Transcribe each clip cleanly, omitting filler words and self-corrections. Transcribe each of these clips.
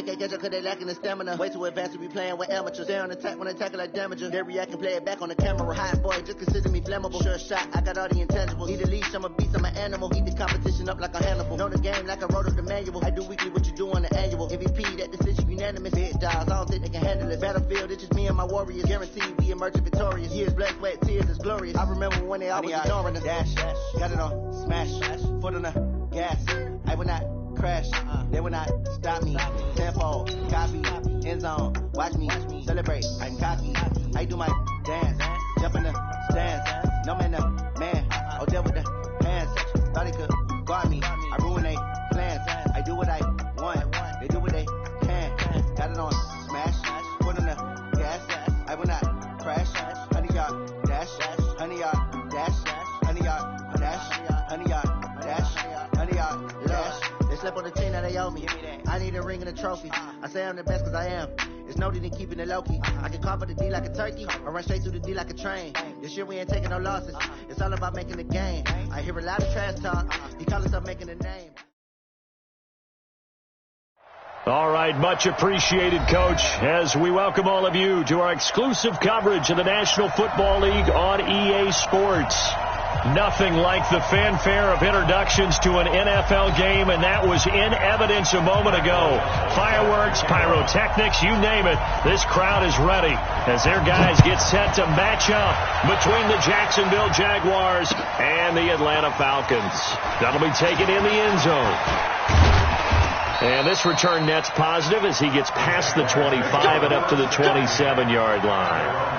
They can't catch up cause they lacking the stamina. Way too advanced to be playing with amateurs. They on attack when they tackle like damagers. They react and play it back on the camera. Hot boy, just consider me flammable. Sure shot, I got all the intangibles. Need a leash, I'm a beast, I'm an animal. Eat the competition up like a Hannibal. Know the game like I wrote up the manual. I do weekly what you do on the annual. MVP, that decision unanimous. Big dogs, I don't think they can handle it. Battlefield, it's just me and my warriors. Guaranteed we emerging victorious. Years, blood, sweat, tears, it's glorious. I remember when they always ignoring us. Dash, got it on, smash, foot on the gas. I will not crash, they will not stop me. Tempo, copy, end zone, watch me celebrate. I'm cocky, I do my dance, jump in the stands. No man, man, oh there with the hands. Thought he could guard me, I ruin they plans. I do what I want, they do what they can. Got it on, smash, foot on the gas. I will not crash, 100-yard dash, 100-yard dash, 100-yard dash, 100-yard dash, 100-yard dash. They slept on the team, now they owe me. I need a ring and a trophy. I say I'm the best cause I am. It's no need in keeping it low-key. I can cover the D like a turkey, or run straight through the D like a train. This year we ain't taking no losses. It's all about making the game. I hear a lot of trash talk. He call himself making a name. All right, much appreciated, Coach, as we welcome all of you to our exclusive coverage of the National Football League on EA Sports. Nothing like the fanfare of introductions to an NFL game, and that was in evidence a moment ago. Fireworks, pyrotechnics, you name it. This crowd is ready as their guys get set to match up between the Jacksonville Jaguars and the Atlanta Falcons. That'll be taken in the end zone. And this return net's positive as he gets past the 25 and up to the 27-yard line.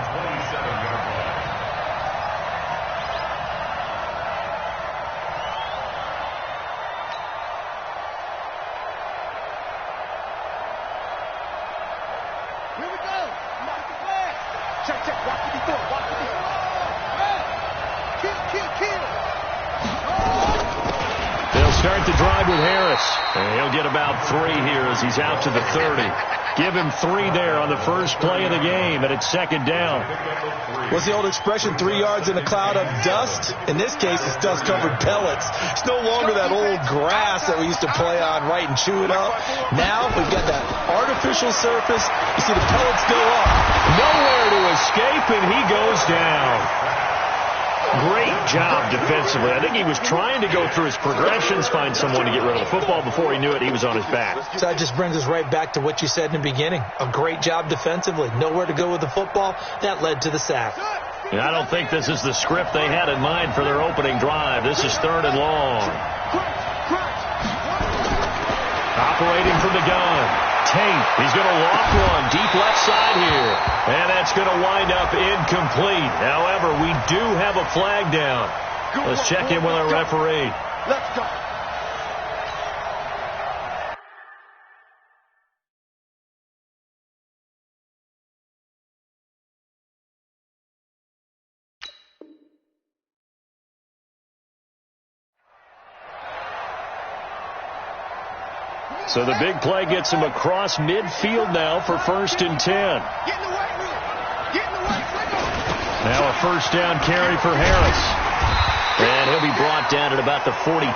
Start the drive with Harris. And he'll get about 3 here as he's out to the 30. Give him 3 there on the first play of the game, and it's second down. What's the old expression, 3 yards in a cloud of dust? In this case, it's dust-covered pellets. It's no longer that old grass that we used to play on, right, and chew it up. Now we've got that artificial surface. You see the pellets go up. Nowhere to escape, and he goes down. Great job defensively. I think he was trying to go through his progressions, find someone to get rid of the football. Before he knew it, he was on his back. So that just brings us right back to what you said in the beginning. A great job defensively. Nowhere to go with the football. That led to the sack. And I don't think this is the script they had in mind for their opening drive. This is 3rd and long. Operating from the gun. Tate, he's going to loft one deep left side here. And that's going to wind up incomplete. However, we do have a flag down. Let's check in with our referee. Let's go. So the big play gets him across midfield now for 1st and 10. Now a first down carry for Harris. And he'll be brought down at about the 42.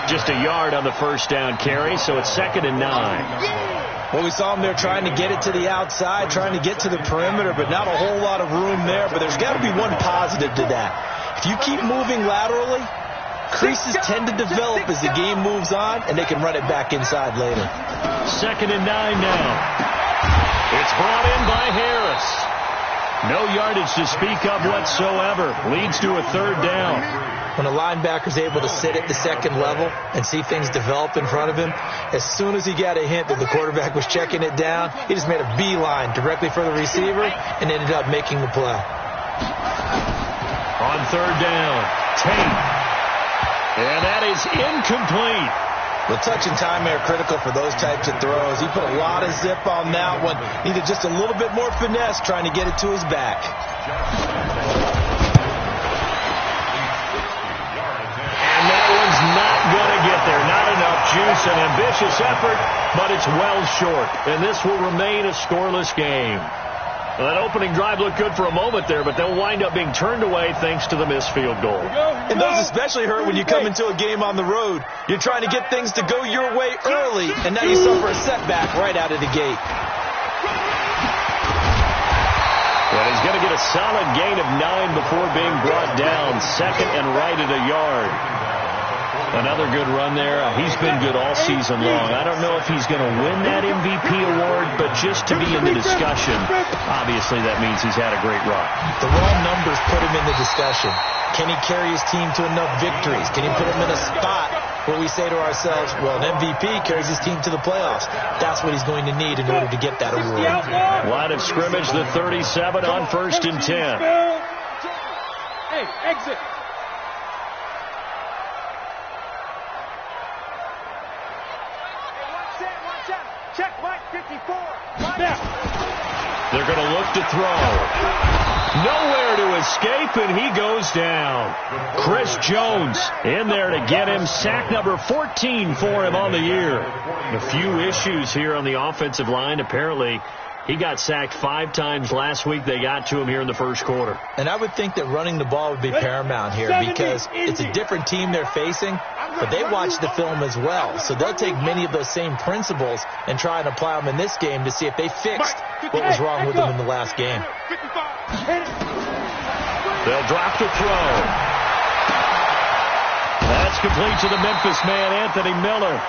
Just a yard on the first down carry, so it's 2nd and 9. Well, we saw him there trying to get it to the outside, trying to get to the perimeter, but not a whole lot of room there. But there's got to be one positive to that. If you keep moving laterally, creases tend to develop as the game moves on, and they can run it back inside later. 2nd and 9 now. It's brought in by Harris. No yardage to speak of whatsoever. Leads to a 3rd down. When a linebacker's able to sit at the 2nd level and see things develop in front of him, as soon as he got a hint that the quarterback was checking it down, he just made a beeline directly for the receiver and ended up making the play. On 3rd down, Tate. And that is incomplete. The touch and time are critical for those types of throws. He put a lot of zip on that one. Needed just a little bit more finesse trying to get it to his back. And that one's not going to get there. Not enough juice. An ambitious effort, but it's well short. And this will remain a scoreless game. Well, that opening drive looked good for a moment there, but they'll wind up being turned away thanks to the missed field goal. And those especially hurt when you come into a game on the road. You're trying to get things to go your way early, and now you suffer a setback right out of the gate. Well, he's going to get a solid gain of 9 before being brought down. Second and right at a yard. Another good run there. He's been good all season long. I don't know if he's going to win that MVP award, but just to be in the discussion, obviously that means he's had a great run. The raw numbers put him in the discussion. Can he carry his team to enough victories? Can he put him in a spot where we say to ourselves, well, an MVP carries his team to the playoffs. That's what he's going to need in order to get that award. Line of scrimmage, the 37 on 1st and 10. Hey, exit. Check, Mike, 54. They're going to look to throw. Nowhere to escape, and he goes down. Chris Jones in there to get him. Sack number 14 for him on the year. A few issues here on the offensive line. Apparently, he got sacked 5 times last week. They got to him here in the first quarter. And I would think that running the ball would be paramount here because it's a different team they're facing, but they watch the film as well. So they'll take many of those same principles and try and apply them in this game to see if they fixed what was wrong with them in the last game. They'll drop the throw. That's complete to the Memphis man, Anthony Miller.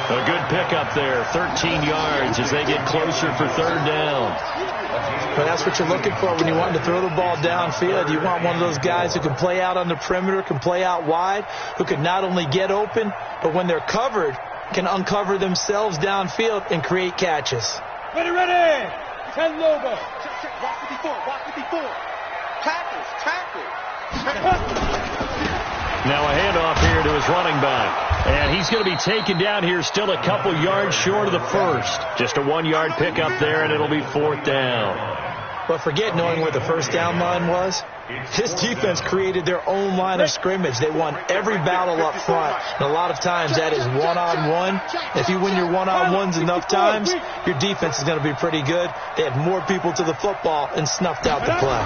A good pickup there, 13 yards as they get closer for 3rd down. But that's what you're looking for when you want to throw the ball downfield. You want one of those guys who can play out on the perimeter, can play out wide, who can not only get open, but when they're covered, can uncover themselves downfield and create catches. Ready. 10 Lobo. Walk 54. Tackle. Now a handoff here to his running back. And he's going to be taken down here still a couple yards short of the first. Just a 1-yard pickup there, and it'll be 4th down. But forget knowing where the first down line was. This defense created their own line of scrimmage. They won every battle up front. And a lot of times that is one-on-one. If you win your one-on-ones enough times, your defense is going to be pretty good. They had more people to the football and snuffed out the play.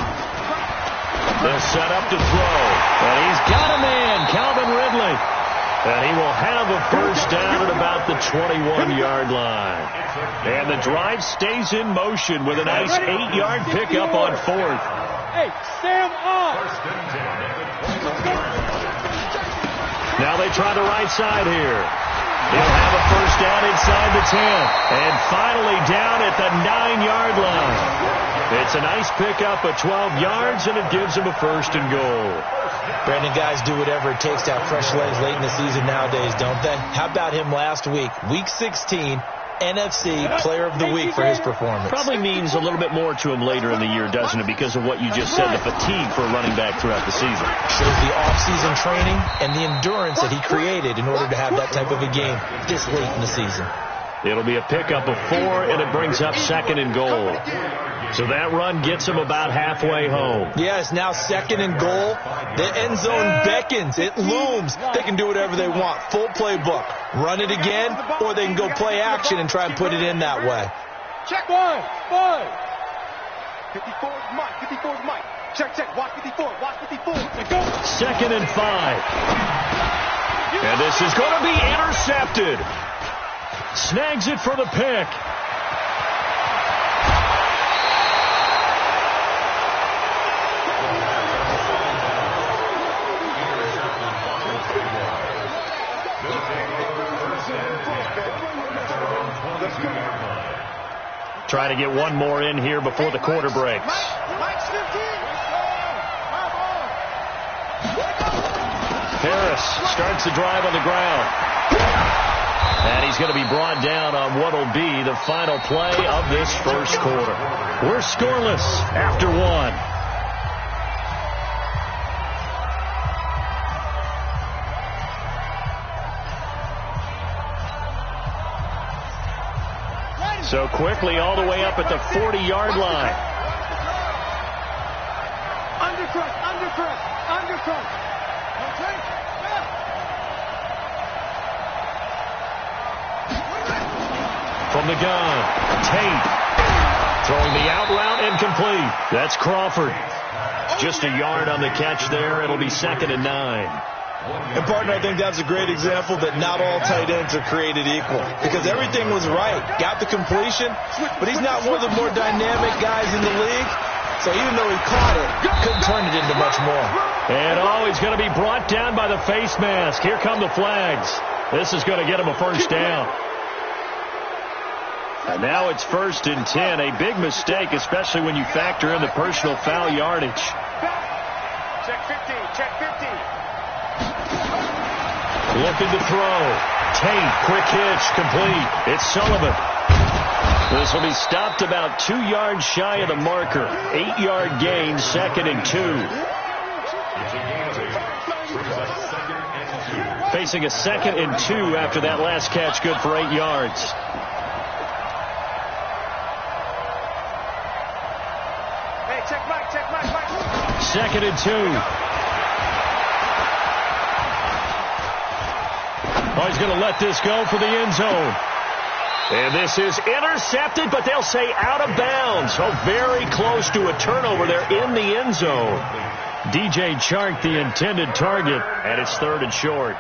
They'll set up to throw. And he's got a man, Calvin Ridley. And he will have a first down at about the 21-yard line. And the drive stays in motion with a nice 8-yard pickup on 4th. Hey, Sam on. Now they try the right side here. He'll have a first down inside the 10. And finally down at the 9-yard line. It's a nice pickup of 12 yards, and it gives him a 1st and goal. Brandon, guys do whatever it takes to have fresh legs late in the season nowadays, don't they? How about him last week? Week 16, NFC Player of the Week for his performance. Probably means a little bit more to him later in the year, doesn't it? Because of what you just said, the fatigue for a running back throughout the season. Shows the off-season training and the endurance that he created in order to have that type of a game this late in the season. It'll be a pickup of 4, and it brings up 2nd and goal. So that run gets him about halfway home. Yeah, it's now 2nd and goal. The end zone beckons. It looms. They can do whatever they want. Full playbook. Run it again, or they can go play action and try and put it in that way. Check 1. 54's Mike. Check. Watch 54. 2nd and 5. And this is going to be intercepted. Snags it for the pick. Try to get one more in here before the quarter breaks. Harris starts the drive on the ground. And he's going to be brought down on what will be the final play of this first quarter. We're scoreless after 1. So quickly all the way up at the 40-yard line. Undercross. From the gun, Tate Throwing the out route incomplete. That's Crawford. Just a yard on the catch there. It'll be 2nd and 9. And, partner, I think that's a great example that not all tight ends are created equal, because everything was right. Got the completion, but he's not one of the more dynamic guys in the league. So even though he caught it, couldn't turn it into much more. And, he's going to be brought down by the face mask. Here come the flags. This is going to get him a first down. And now it's 1st and 10. A big mistake, especially when you factor in the personal foul yardage. Check 50, check 50. Looking to throw. Tate, quick hitch, complete. It's Sullivan. This will be stopped about 2 yards shy of the marker. 8-yard gain, 2nd and 2. Facing a 2nd and 2 after that last catch, good for 8 yards. Hey, check Mike, Mike. 2nd and 2. He's going to let this go for the end zone. And this is intercepted, but they'll say out of bounds. So very close to a turnover there in the end zone. DJ Chark, the intended target, and it's 3rd and short.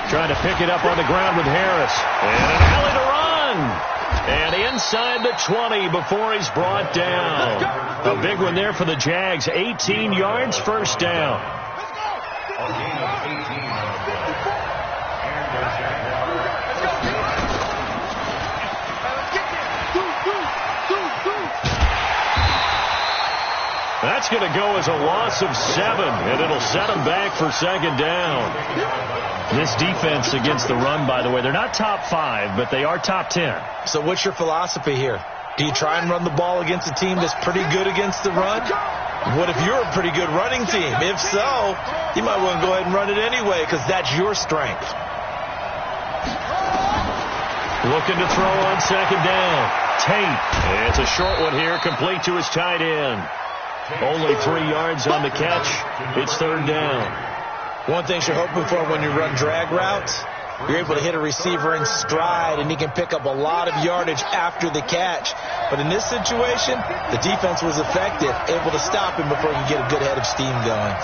Trying to pick it up on the ground with Harris. And an alley to run. And inside the 20 before he's brought down. A big one there for the Jags. 18 yards, first down. That's going to go as a loss of 7, and it'll set them back for 2nd down. This defense against the run, by the way, they're not top 5, but they are top 10. So what's your philosophy here? Do you try and run the ball against a team that's pretty good against the run? What if you're a pretty good running team? If so, you might want to go ahead and run it anyway, because that's your strength. Looking to throw on 2nd down. Tate. It's a short one here, complete to his tight end. Only 3 yards on the catch. It's 3rd down. One thing you're hoping for when you run drag routes, you're able to hit a receiver in stride, and he can pick up a lot of yardage after the catch. But in this situation, the defense was effective, able to stop him before he could get a good head of steam going.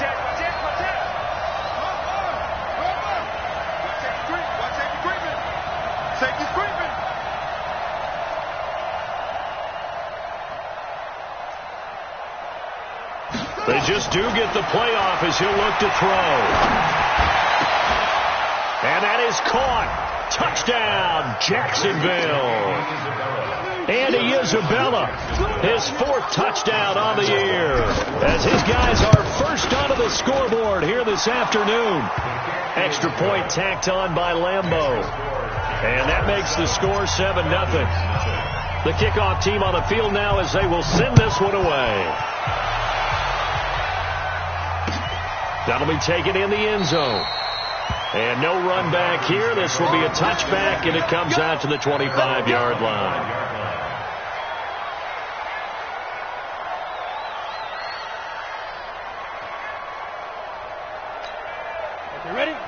They just do get the playoff as he'll look to throw. And that is caught. Touchdown, Jacksonville. Andy Isabella, his 4th touchdown on the year, as his guys are first onto the scoreboard here this afternoon. Extra point tacked on by Lambeau. And that makes the score 7-0. The kickoff team on the field now as they will send this one away. That'll be taken in the end zone. And no run back here. This will be a touchback, and it comes out to the 25-yard line.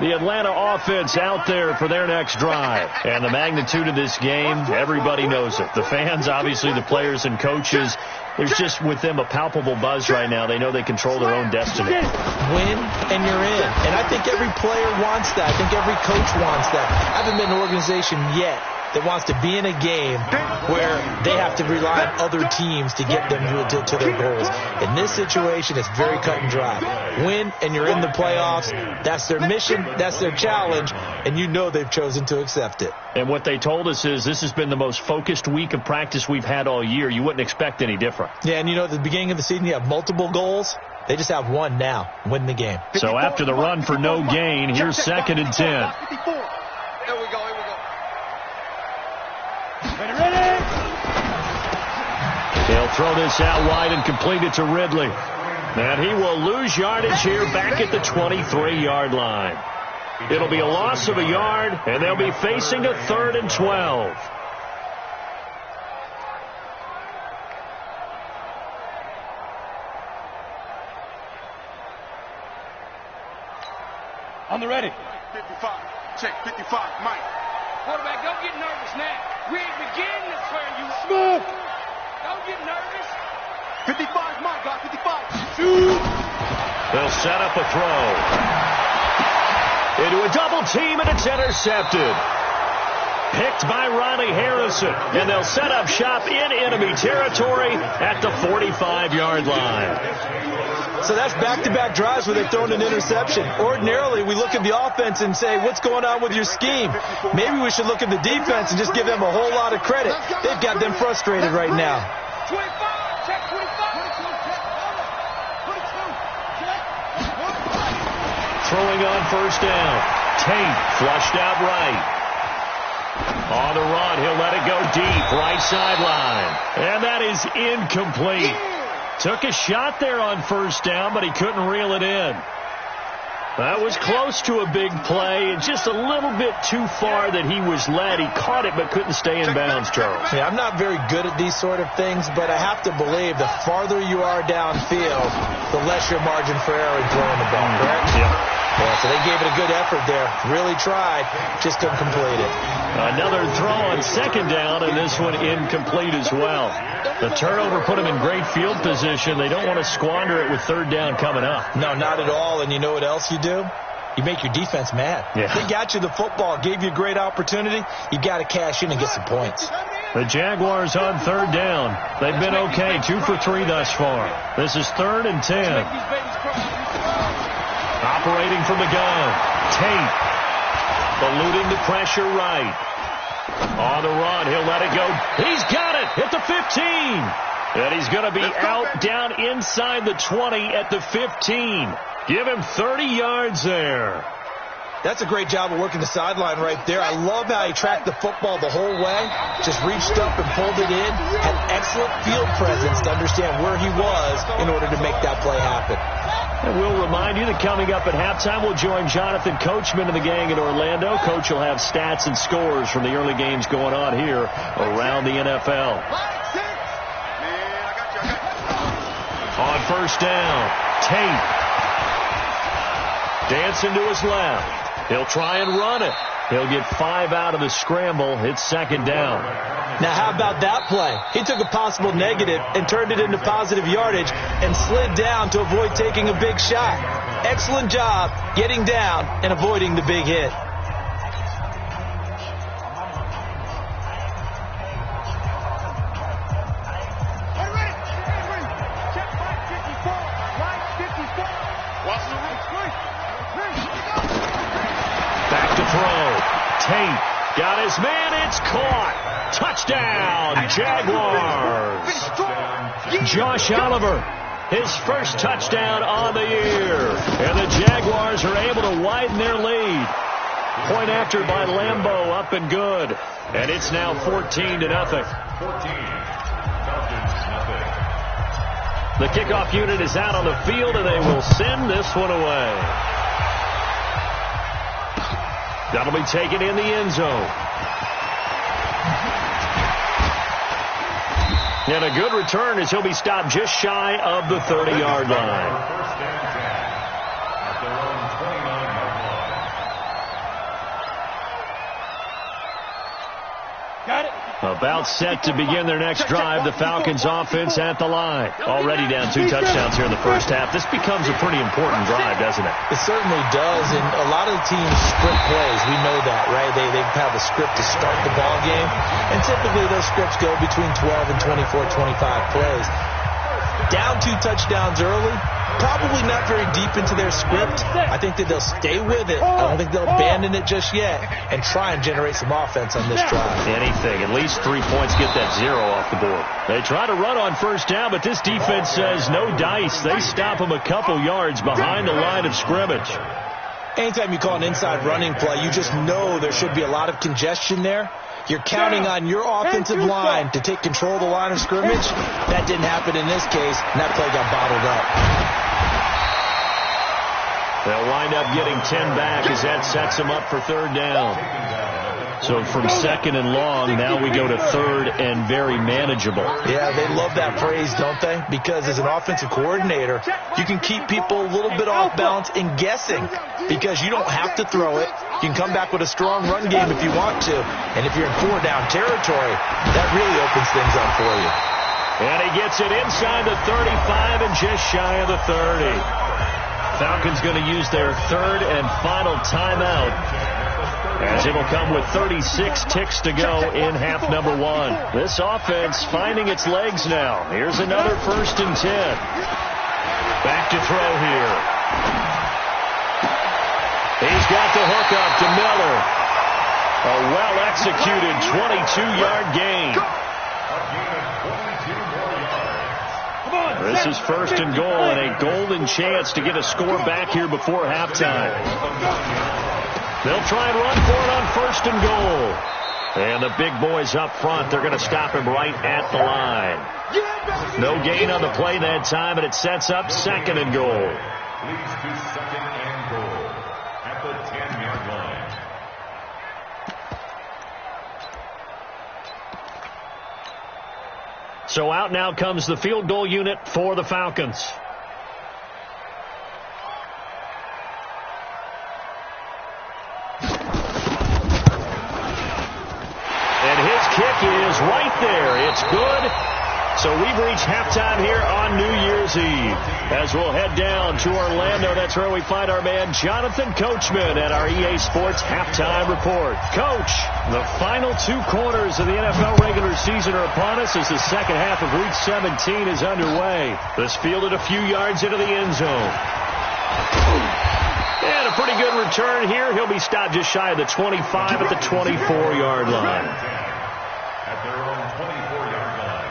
The Atlanta offense out there for their next drive. And the magnitude of this game, everybody knows it. The fans, obviously the players and coaches. There's just with them a palpable buzz right now. They know they control their own destiny. Win and you're in. And I think every player wants that. I think every coach wants that. I haven't been in an organization yet that wants to be in a game where they have to rely on other teams to get them to their goals. In this situation, it's very cut and dry. Win, and you're in the playoffs. That's their mission. That's their challenge. And you know they've chosen to accept it. And what they told us is this has been the most focused week of practice we've had all year. You wouldn't expect any different. Yeah, and you know at the beginning of the season you have multiple goals. They just have one now. Win the game. So after the run for no gain, here's 2nd and 10. Here we go. They'll throw this out wide and complete it to Ridley. And he will lose yardage here back at the 23-yard line. It'll be a loss of a yard, and they'll be facing a 3rd and 12. On the ready. 55. Check 55. Mike. Quarterback, don't get nervous now. We ain't beginning to turn you up. Smooth. Don't get nervous. 55. Mike, got 55. Shoot. They'll set up a throw. Into a double team, and it's intercepted. Picked by Riley Harrison, and they'll set up shop in enemy territory at the 45-yard line. So that's back-to-back drives where they've thrown an interception. Ordinarily, we look at the offense and say, what's going on with your scheme? Maybe we should look at the defense and just give them a whole lot of credit. They've got them frustrated right now. 25, check 25. Throwing on first down. Tate flushed out right. On the run, he'll let it go deep, right sideline. And that is incomplete. Took a shot there on first down, but he couldn't reel it in. That was close to a big play, and just a little bit too far that he was led. He caught it, but couldn't stay in bounds, Charles. Yeah, I'm not very good at these sort of things, but I have to believe the farther you are downfield, the less your margin for error in throwing the ball, correct? Yeah. Yeah, so they gave it a good effort there. Really tried, just couldn't complete it. Another throw on second down, and this one incomplete as well. The turnover put them in great field position. They don't want to squander it with third down coming up. No, not at all. And you know what else you do? You make your defense mad. Yeah. They got you the football, gave you a great opportunity. You got to cash in and get some points. The Jaguars on third down. They've been okay, 2 for 3 thus far. This is 3rd and 10. Operating from the gun. Tate. Eluding the pressure right. On the run, he'll let it go. He's got it at the 15. And he's going to be out down inside the 20 at the 15. Give him 30 yards there. That's a great job of working the sideline right there. I love how he tracked the football the whole way. Just reached up and pulled it in. Had excellent field presence to understand where he was in order to make that play happen. And we'll remind you that coming up at halftime, we'll join Jonathan Coachman and the gang in Orlando. Coach will have stats and scores from the early games going on here around the NFL. On first down, Tate. Dancing to his left. He'll try and run it. He'll get 5 out of the scramble. It's second down. Now, how about that play? He took a possible negative and turned it into positive yardage and slid down to avoid taking a big shot. Excellent job getting down and avoiding the big hit. Back to throw. Tate got his man. It's caught. Touchdown, Jaguars. Josh Oliver, his first touchdown on the year. And the Jaguars are able to widen their lead. Point after by Lambeau, up and good. And it's now 14-0. The kickoff unit is out on the field, and they will send this one away. That'll be taken in the end zone. And a good return as he'll be stopped just shy of the 30-yard line. Got it. About set to begin their next drive, the Falcons offense at the line. Already down 2 touchdowns here in the first half. This becomes a pretty important drive, doesn't it? It certainly does, and a lot of the teams script plays. We know that, right? They have a script to start the ball game, and typically those scripts go between 12 and 24, 25 plays. Down 2 touchdowns early, probably not very deep into their script. I think that they'll stay with it. I don't think they'll abandon it just yet and try and generate some offense on this drive. Anything. At least 3 points, get that 0 off the board. They try to run on first down, but this defense says no dice. They stop them a couple yards behind the line of scrimmage. Anytime you call an inside running play, you just know there should be a lot of congestion there. You're counting on your offensive line to take control of the line of scrimmage. That didn't happen in this case, and that play got bottled up. They'll wind up getting 10 back as that sets them up for third down. So from second and long, now we go to third and very manageable. Yeah, they love that phrase, don't they? Because as an offensive coordinator, you can keep people a little bit off balance and guessing because you don't have to throw it. You can come back with a strong run game if you want to. And if you're in 4-down territory, that really opens things up for you. And he gets it inside the 35 and just shy of the 30. Falcons going to use their third and final timeout, as it'll come with 36 ticks to go in half number one. This offense finding its legs now. Here's another 1st and 10. Back to throw here. He's got the hook up to Miller. A well-executed 22-yard gain. This is 1st and goal and a golden chance to get a score back here before halftime. They'll try and run for it on 1st and goal. And the big boys up front, they're going to stop him right at the line. No gain on the play that time, and it sets up 2nd and goal. Leads to 2nd and goal at the 10-yard line. So out now comes the field goal unit for the Falcons. And his kick is right there. It's good. So we've reached halftime here on New Year's Eve. As we'll head down to Orlando, that's where we find our man Jonathan Coachman at our EA Sports Halftime Report. Coach, the final 2 quarters of the NFL regular season are upon us as the second half of Week 17 is underway. This fielded a few yards into the end zone. And a pretty good return here. He'll be stopped just shy of the 25 at the 24-yard line. At their own 24-yard line.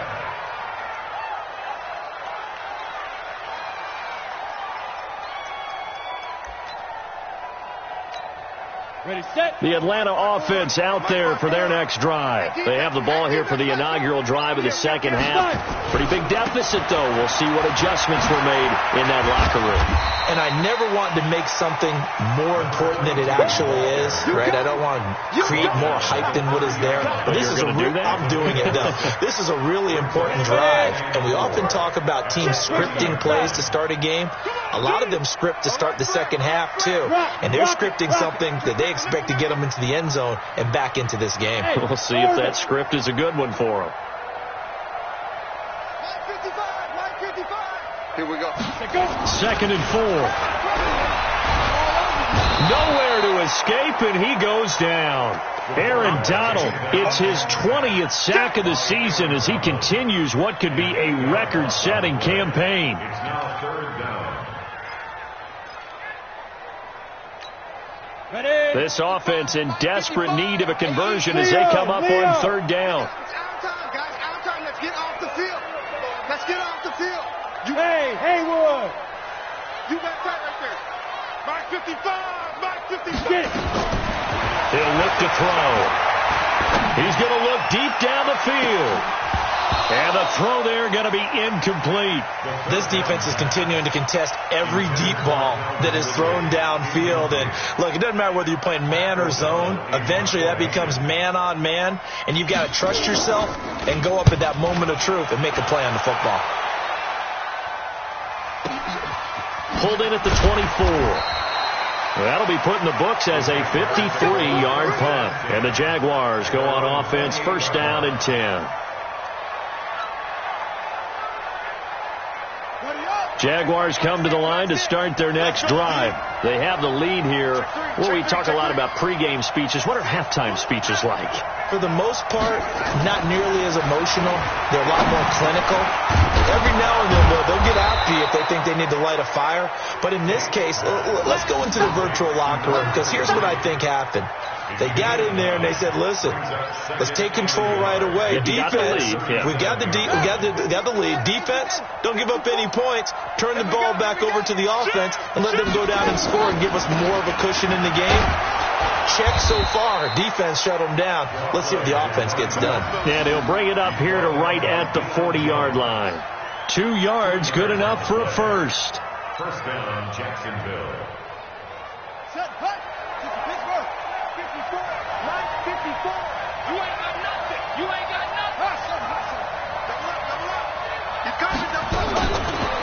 Ready, set. The Atlanta offense out there for their next drive. They have the ball here for the inaugural drive of the second half. Pretty big deficit, though. We'll see what adjustments were made in that locker room. And I never want to make something more important than it actually is, right? I don't want to create more hype than what is there. But this is I'm doing it, though. This is a really important drive. And we often talk about teams scripting plays to start a game. A lot of them script to start the second half, too. And they're scripting something that they expect to get them into the end zone and back into this game. We'll see if that script is a good one for them. Here we go. 2nd and 4. Nowhere to escape, and he goes down. Aaron Donald, it's his 20th sack of the season as he continues what could be a record-setting campaign. It's now 3rd down. This offense in desperate need of a conversion as they come up on 3rd down. Out time, guys. Out time. Let's get off the field. Let's get off the field. Hey, Haywood. You got that right there. Mark 55. Mark 55. Get it. He'll look to throw. He's going to look deep down the field. And the throw there going to be incomplete. This defense is continuing to contest every deep ball that is thrown downfield. And look, it doesn't matter whether you're playing man or zone. Eventually that becomes man on man. And you've got to trust yourself and go up at that moment of truth and make a play on the football. Pulled in at the 24. That'll be put in the books as a 53-yard punt. And the Jaguars go on offense, 1st down and 10. Jaguars come to the line to start their next drive. They have the lead here. Well, we talk a lot about pregame speeches. What are halftime speeches like? For the most part, not nearly as emotional. They're a lot more clinical. Every now and then, they'll get after you if they think they need to light a fire. But in this case, let's go into the virtual locker room, because here's what I think happened. They got in there and they said, listen, let's take control right away. Defense, we got the lead. Defense, don't give up any points. Turn the ball back over to the offense and let them go down and score and give us more of a cushion in the game. Check so far. Defense shut them down. Let's see if the offense gets done. And he'll bring it up here to right at the 40-yard line. 2 yards, good enough for a first. 1st down, Jacksonville. Set, hut. Pittsburgh. 54. 9. You ain't got nothing. You ain't got nothing.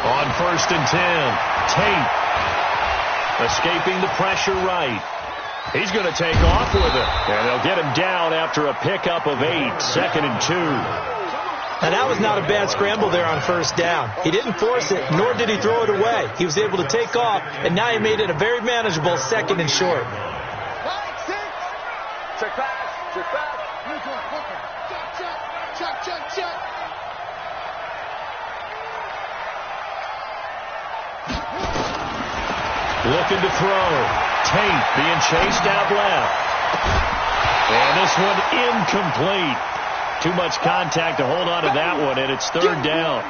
On 1st and 10, Tate escaping the pressure right. He's going to take off with it, and they'll get him down after a pickup of 8, 2nd and 2. And that was not a bad scramble there on 1st down. He didn't force it, nor did he throw it away. He was able to take off, and now he made it a very manageable 2nd and short. Check pass. Check pass. Check. Looking to throw. Tate being chased out left. And this one incomplete. Too much contact to hold on to that one, and it's 3rd down.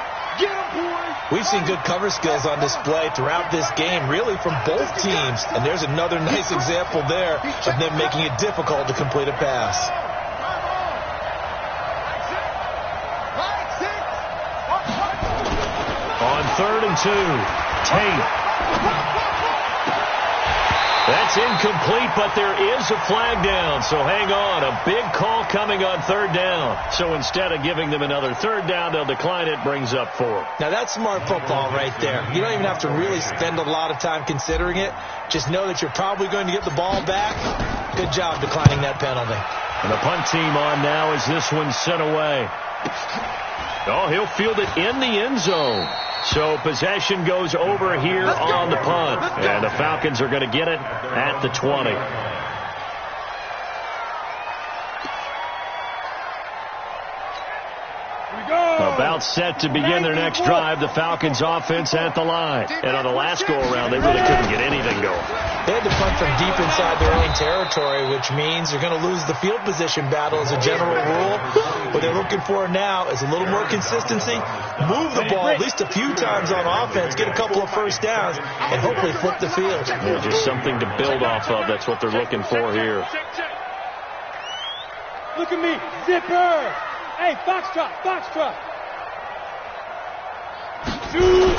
We've seen good cover skills on display throughout this game, really from both teams. And there's another nice example there of them making it difficult to complete a pass. On 3rd and 2, Tate. That's incomplete, but there is a flag down, so hang on. A big call coming on 3rd down. So instead of giving them another 3rd down, they'll decline it, brings up 4. Now that's smart football right there. You don't even have to really spend a lot of time considering it. Just know that you're probably going to get the ball back. Good job declining that penalty. And the punt team on now as this one's sent away. Oh, he'll field it in the end zone. So possession goes over here on the punt. And the Falcons are going to get it at the 20. About set to begin their next drive. The Falcons offense at the line. And on the last go-around, they really couldn't get anything going. They had to punt from deep inside their own territory, which means they're going to lose the field position battle as a general rule. What they're looking for now is a little more consistency. Move the ball at least a few times on offense, get a couple of 1st downs, and hopefully flip the field. Yeah, just something to build off of. That's what they're looking for here. Look at me. Zipper. Hey, Foxtrot. Shoot.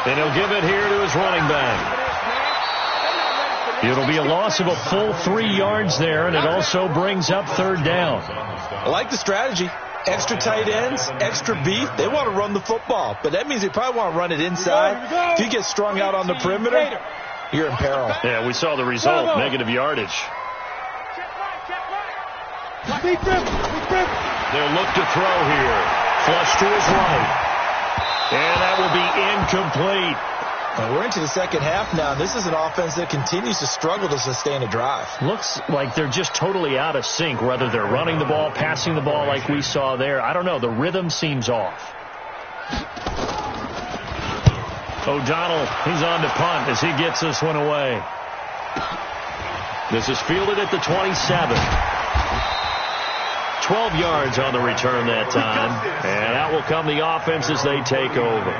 And he'll give it here to his running back. It'll be a loss of a full 3 yards there, and it also brings up 3rd down. I like the strategy. Extra tight ends, extra beef. They want to run the football, but that means they probably want to run it inside. If you get strung out on the perimeter, you're in peril. Yeah, we saw the result, negative yardage. They'll look to throw here. Flush to his right. And that will be incomplete. And we're into the 2nd half now. This is an offense that continues to struggle to sustain a drive. Looks like they're just totally out of sync, whether they're running the ball, passing the ball like we saw there. I don't know. The rhythm seems off. O'Donnell, he's on to punt as he gets this one away. This is fielded at the 27. 12 yards on the return that time. And out will come the offense as they take over.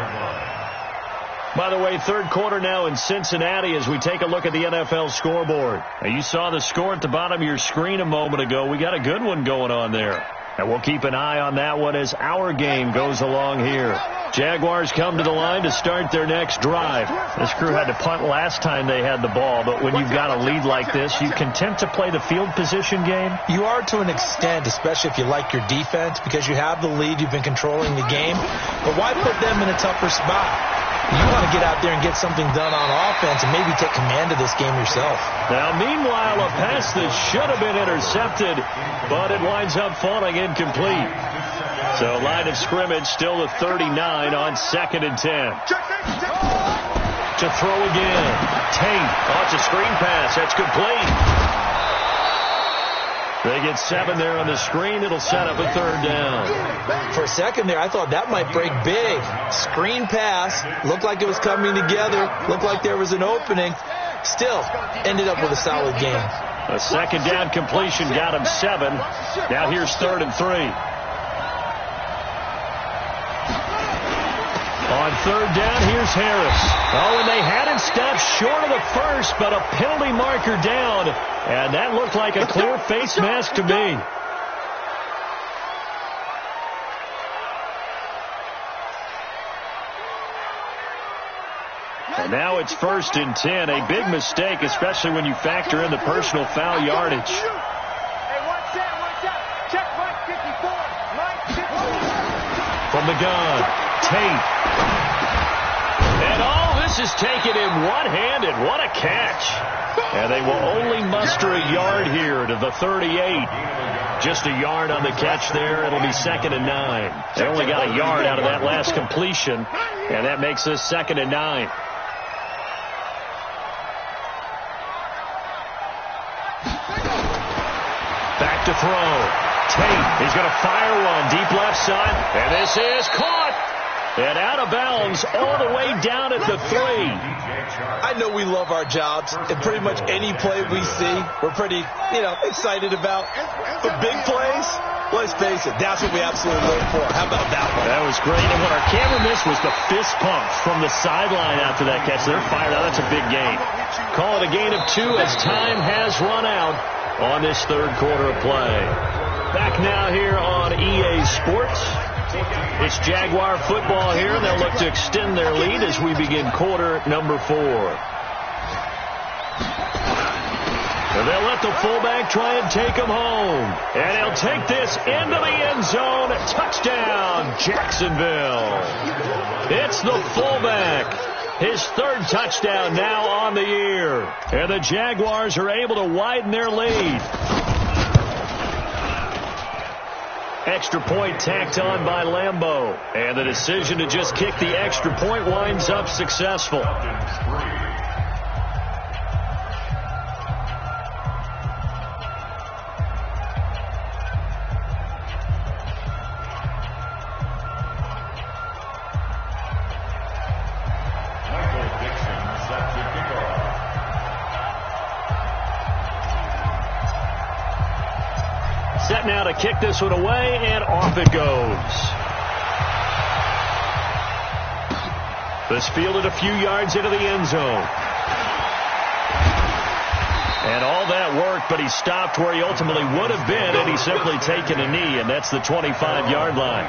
By the way, 3rd quarter now in Cincinnati as we take a look at the NFL scoreboard. Now, you saw the score at the bottom of your screen a moment ago. We got a good one going on there. And we'll keep an eye on that one as our game goes along here. Jaguars come to the line to start their next drive. This crew had to punt last time they had the ball, but when you've got a lead like this, you content to play the field position game? You are to an extent, especially if you like your defense, because you have the lead, you've been controlling the game. But why put them in a tougher spot? You want to get out there and get something done on offense and maybe take command of this game yourself. Now, meanwhile, a pass that should have been intercepted, but it winds up falling incomplete. So, line of scrimmage still the 39 on 2nd and 10. To throw again. Tate. Oh, it's a screen pass. That's complete. They get 7 there on the screen. It'll set up a 3rd down. For a second there, I thought that might break big. Screen pass. Looked like it was coming together. Looked like there was an opening. Still, ended up with a solid game. A 2nd down completion got him 7. Now here's 3rd and 3. On 3rd down, here's Harris. Oh, and they had him stopped short of the first, but a penalty marker down. And that looked like a clear face mask to me. And now it's 1st and 10. A big mistake, especially when you factor in the personal foul yardage. from the gun. Tate. And this is taken in one-handed. What a catch. And they will only muster a yard here to the 38. Just a yard on the catch there. It'll be 2nd and 9. They only got a yard out of that last completion, and that makes this 2nd and 9. Back to throw. Tate, he's going to fire one deep left side, and this is caught. And out of bounds all the way down at the 3. I know we love our jobs, and pretty much any play we see, we're pretty, excited about. But big plays, let's face it, that's what we absolutely live for. How about that one? That was great. And what our camera missed was the fist pump from the sideline after that catch. They're fired out. That's a big gain. Call it a gain of 2 as time has run out on this third quarter of play. Back now here on EA Sports. It's Jaguar football here, and they'll look to extend their lead as we begin quarter number 4. And they'll let the fullback try and take him home. And he'll take this into the end zone. Touchdown, Jacksonville. It's the fullback. His 3rd touchdown now on the year. And the Jaguars are able to widen their lead. Extra point tacked on by Lambeau. And the decision to just kick the extra point winds up successful. Set now to kick this one away, and off it goes. This fielded a few yards into the end zone. And all that work, but he stopped where he ultimately would have been had he simply taken a knee, and that's the 25-yard line.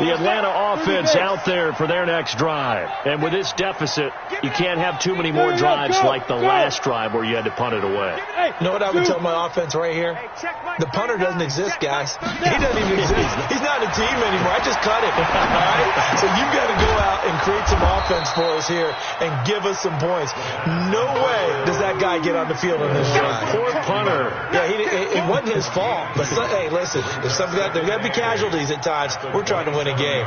The Atlanta offense out there for their next drive. And with this deficit, you can't have too many more drives like the last drive where you had to punt it away. You know what I would tell my offense right here? The punter doesn't exist, guys. He doesn't even exist. He's not a team anymore. I just cut him. All right? So you've got to go out and create some offense for us here and give us some points. No way does that guy get on the field in this drive. Poor punter. Yeah, it wasn't his fault. But hey, listen, if there's got to be casualties at times. We're trying to win a game.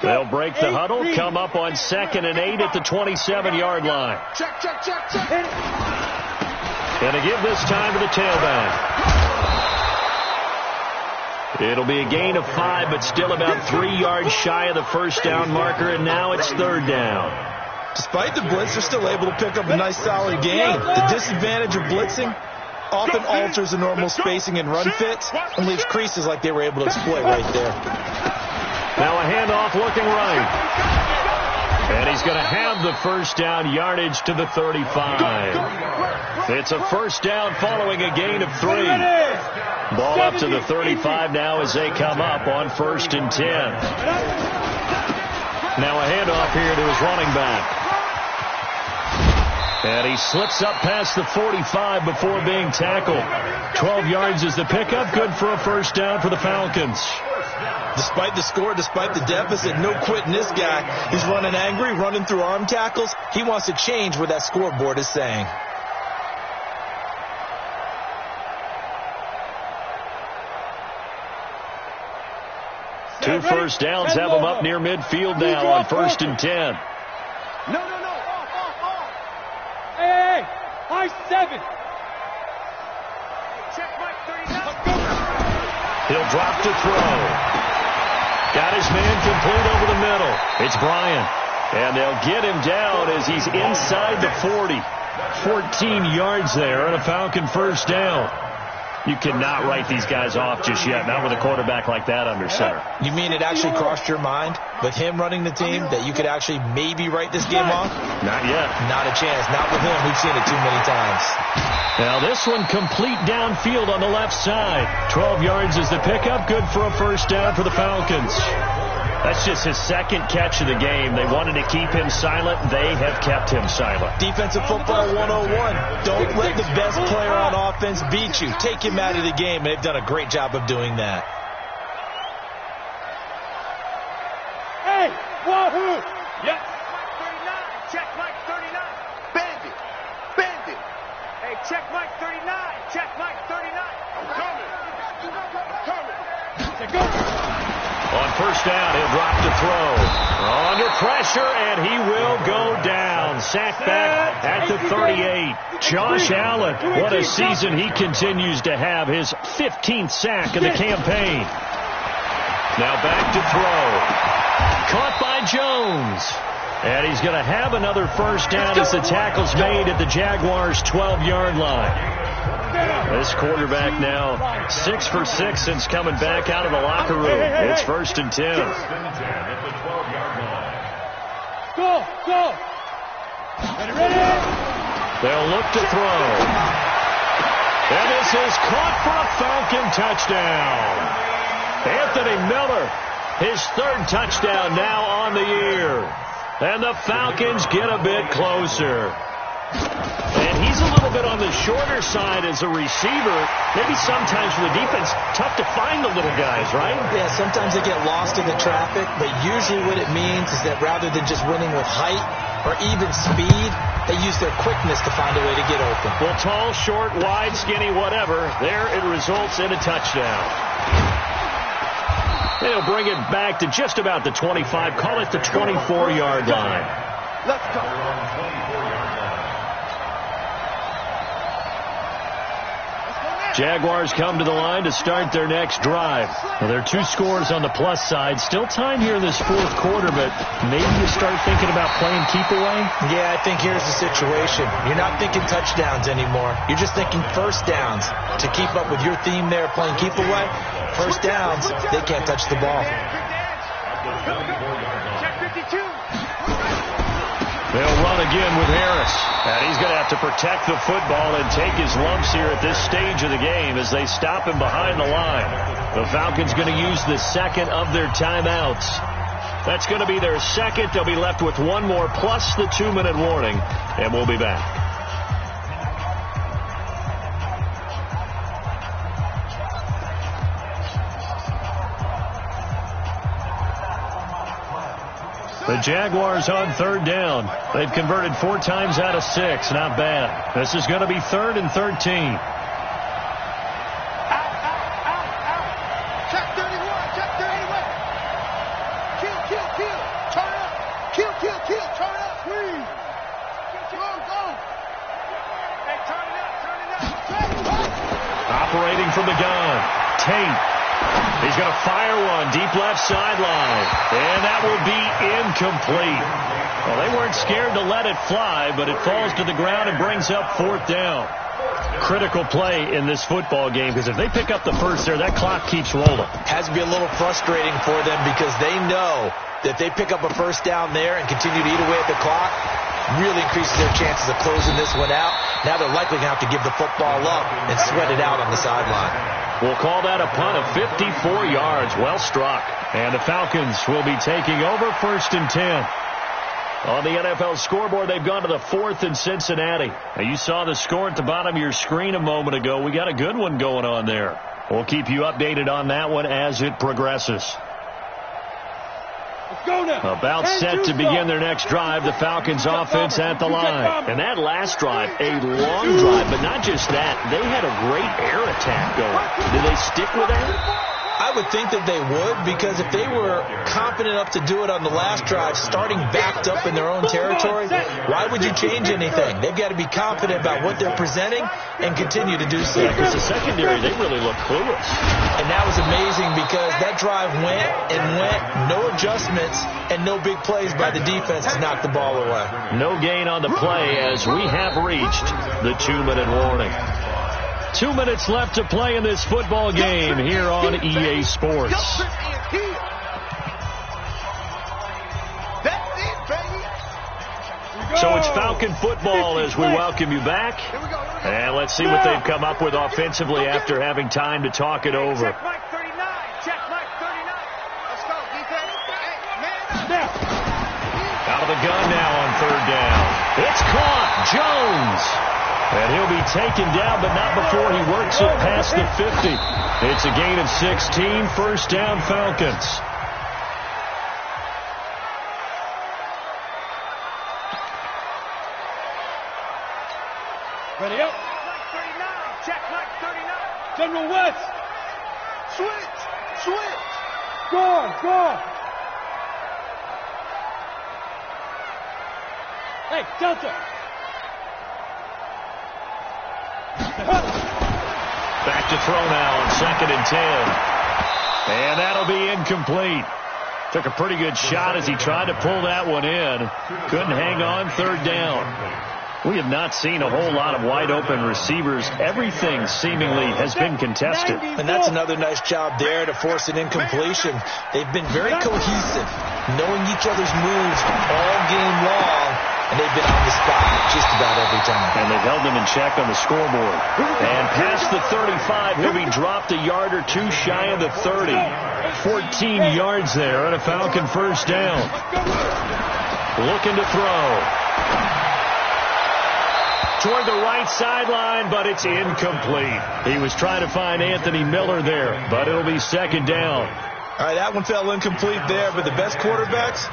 They'll break the huddle, come up on 2nd and 8 at the 27-yard line. Check. And to give this time to the tailback. It'll be a gain of 5, but still about 3 yards shy of the first down marker, and now it's 3rd down. Despite the blitz, they're still able to pick up a nice solid gain. The disadvantage of blitzing often alters the normal spacing and run fits and leaves creases like they were able to exploit right there. Now a handoff looking right. And he's going to have the first down yardage to the 35. It's a first down following a gain of 3. Ball up to the 35 now as they come up on 1st and 10. Now a handoff here to his running back. And he slips up past the 45 before being tackled. 12 yards is the pickup. Good for a first down for the Falcons. Despite the score, despite the deficit, no quitting this guy. He's running angry, running through arm tackles. He wants to change what that scoreboard is saying. Two first downs have him up near midfield now on 1st and 10. No. Hey, high 7. Check Mike 39. He'll drop to throw. Got his man complete over the middle. It's Bryant. And they'll get him down as he's inside the 40. 14 yards there and a Falcon first down. You cannot write these guys off just yet, not with a quarterback like that under center. You mean it actually crossed your mind with him running the team that you could actually maybe write this game off? Not yet. Not a chance. Not with him. We've seen it too many times. Now this one complete downfield on the left side. 12 yards is the pickup. Good for a first down for the Falcons. That's just his second catch of the game. They wanted to keep him silent. They have kept him silent. Defensive football 101. Don't let the best player on offense beat you. Take him out of the game. They've done a great job of doing that. Hey, wahoo! Yep. Mike 39. Check Mike 39. Bandit. Bandit. Hey, check Mike 39. Check Mike 39. I'm coming. Say go! On first down, he'll drop to throw. Under pressure, and he will go down. Sacked back at the 38. Josh Allen, what a season he continues to have. His 15th sack of the campaign. Now back to throw. Caught by Jones. And he's going to have another first down as the tackle's made at the Jaguars' 12-yard line. This quarterback now 6 for 6 since coming back out of the locker room. It's 1st and 10. Go! Ready? They'll look to throw. And this is caught for a Falcon touchdown. Anthony Miller, his 3rd touchdown now on the year. And the Falcons get a bit closer. And he's a little bit on the shorter side as a receiver. Maybe sometimes for the defense, tough to find the little guys, right? Yeah, sometimes they get lost in the traffic, but usually what it means is that rather than just winning with height or even speed, they use their quickness to find a way to get open. Well, tall, short, wide, skinny, whatever, there it results in a touchdown. They'll bring it back to just about the 25, call it the 24-yard line. Let's go. Jaguars come to the line to start their next drive. Well, there are 2 scores on the plus side. Still time here in this 4th quarter, but maybe you start thinking about playing keep away? Yeah, I think here's the situation. You're not thinking touchdowns anymore. You're just thinking first downs. To keep up with your theme there, playing keep away, first downs, they can't touch the ball. Check 52. They'll run again with Harris. And he's going to have to protect the football and take his lumps here at this stage of the game as they stop him behind the line. The Falcons going to use the 2nd of their timeouts. That's going to be their 2nd. They'll be left with 1 more plus the 2-minute warning. And we'll be back. The Jaguars on 3rd down. They've converted 4 times out of 6. Not bad. This is going to be 3rd and 13. Out. Check 31. Check 31. Kill. Turn up. Kill. Turn up. Please. Go. Hey, turn it up. Operating from the gun. Tate. He's going to fire one deep left sideline. And that will be incomplete. Well, they weren't scared to let it fly, but it falls to the ground and brings up 4th down. Critical play in this football game, because if they pick up the first there, that clock keeps rolling. Has to be a little frustrating for them because they know that they pick up a first down there and continue to eat away at the clock, really increases their chances of closing this one out. Now they're likely going to have to give the football up and sweat it out on the sideline. We'll call that a punt of 54 yards. Well struck. And the Falcons will be taking over 1st and 10. On the NFL scoreboard, they've gone to the 4th in Cincinnati. Now, you saw the score at the bottom of your screen a moment ago. We got a good one going on there. We'll keep you updated on that one as it progresses. Let's go now. About set to begin their next drive, the Falcons offense at the line. And that last drive, a long drive, but not just that. They had a great air attack going. Did they stick with that? I would think that they would, because if they were confident enough to do it on the last drive, starting backed up in their own territory, why would you change anything? They've got to be confident about what they're presenting and continue to do so. Yeah, because the secondary, they really look clueless. And that was amazing because that drive went, no adjustments, and no big plays by the defense to knock the ball away. No gain on the play as we have reached the 2-minute warning. 2 minutes left to play in this football game here on EA Sports. So it's Falcon football as we welcome you back. And let's see what they've come up with offensively after having time to talk it over. Check Mike 39. Check Mike 39. Let's go, defense. of the gun now on third down. It's caught. Jones. And he'll be taken down, but not before he works it past the 50. It's a gain of 16. First down, Falcons. Ready up. Check like 39. General West. Switch. Go. Hey, Delta. Back to throw now on 2nd and 10. And that'll be incomplete. Took a pretty good shot as he tried to pull that one in. Couldn't hang on. Third down. We have not seen a whole lot of wide-open receivers. Everything seemingly has been contested. And that's another nice job there to force an incompletion. They've been very cohesive, knowing each other's moves all game long, and they've been on the spot just about every time. And they've held them in check on the scoreboard. And past the 35, he'll be dropped a yard or two shy of the 30. 14 yards there on a Falcon first down. Looking to throw. Toward the right sideline, but it's incomplete. He was trying to find Anthony Miller there, but it'll be 2nd down. All right, that one fell incomplete there, but the best quarterbacks,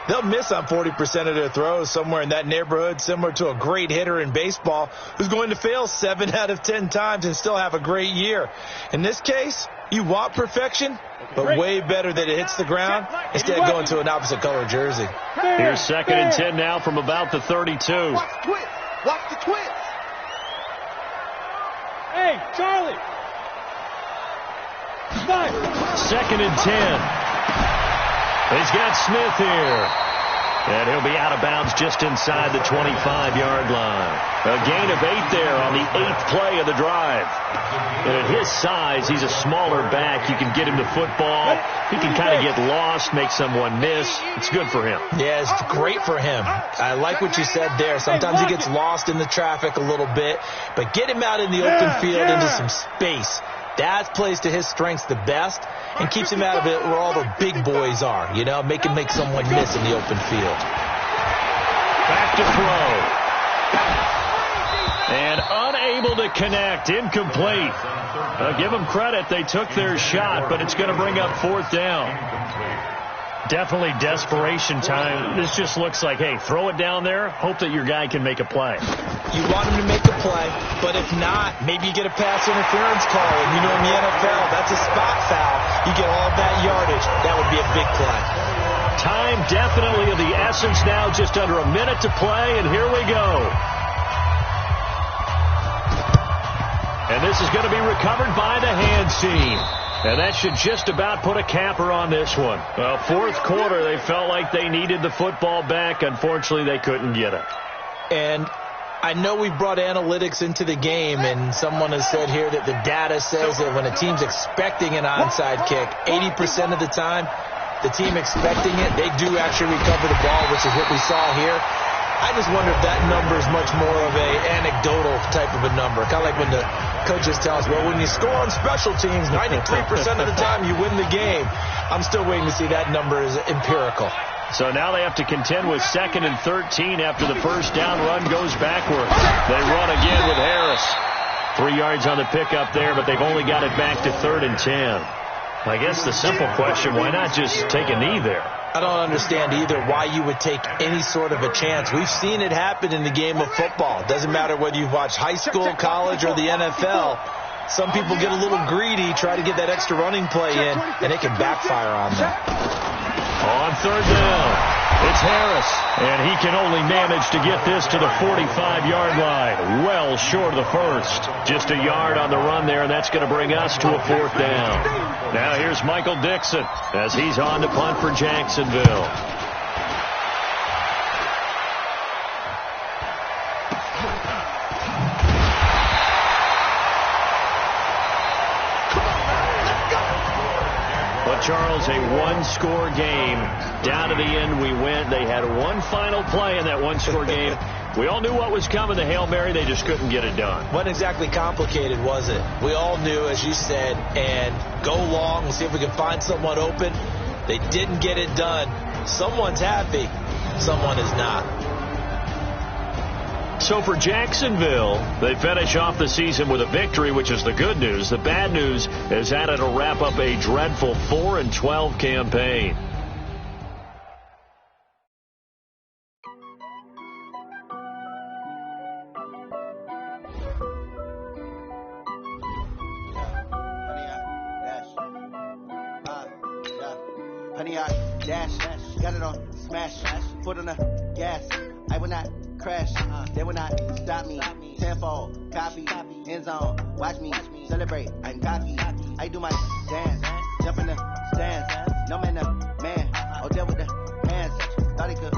they'll miss on 40% of their throws, somewhere in that neighborhood, similar to a great hitter in baseball who's going to fail 7 out of 10 times and still have a great year. In this case, you want perfection, but way better that it hits the ground instead of going to an opposite color jersey. Here's 2nd and 10 now from about the 32. Watch the twist. Hey, Charlie. 2nd and 10. He's got Smith here. And he'll be out of bounds just inside the 25-yard line. A gain of 8 there on the 8th play of the drive. And at his size, he's a smaller back. You can get him the football. He can kind of get lost, make someone miss. It's good for him. Yeah, it's great for him. I like what you said there. Sometimes he gets lost in the traffic a little bit. But get him out in the open field into some space. That plays to his strengths the best and keeps him out of it where all the big boys are, you know, make someone miss in the open field. Back to throw. And unable to connect. Incomplete. Give them credit. They took their shot, but it's going to bring up 4th down. Definitely desperation time. This just looks like, hey, throw it down there. Hope that your guy can make a play. You want him to make a play, but if not, maybe you get a pass interference call. And you know in the NFL, that's a spot foul. You get all of that yardage. That would be a big play. Time definitely of the essence now. Just under a minute to play, and here we go. And this is going to be recovered by the hands team. And that should just about put a capper on this one. Well, 4th quarter, they felt like they needed the football back. Unfortunately, they couldn't get it. And I know we brought analytics into the game, and someone has said here that the data says that when a team's expecting an onside kick, 80% of the time, the team expecting it, they do actually recover the ball, which is what we saw here. I just wonder if that number is much more of a anecdotal type of a number. Kind of like when the coaches tell us, well, when you score on special teams, 93% of the time you win the game. I'm still waiting to see that number is empirical. So now they have to contend with 2nd and 13 after the first down run goes backwards. They run again with Harris. 3 yards on the pickup there, but they've only got it back to 3rd and 10. I guess the simple question, why not just take a knee there? I don't understand either why you would take any sort of a chance. We've seen it happen in the game of football. It doesn't matter whether you've watched high school, college, or the NFL. Some people get a little greedy, try to get that extra running play in, and it can backfire on them. On 3rd down, it's Harris, and he can only manage to get this to the 45-yard line, well short of the first. Just a yard on the run there, and that's going to bring us to a 4th down. Now here's Michael Dixon as he's on to punt for Jacksonville. Charles, a one-score game. Down to the end we went. They had one final play in that one-score game. We all knew what was coming, the Hail Mary. They just couldn't get it done. Wasn't exactly complicated, was it? We all knew, as you said, and go long and see if we can find someone open. They didn't get it done. Someone's happy. someone is not. So for Jacksonville, they finish off the season with a victory, which is the good news. The bad news is that it'll wrap up a dreadful 4-12 campaign. Honey, I dash, got it on smash, foot on the gas. I will not crash, they will not stop me. Tenfold, copy, end zone, watch me celebrate. I'm cocky, I do my dance, jump in the stands. No man, man, oh, there with the hands. Thought he could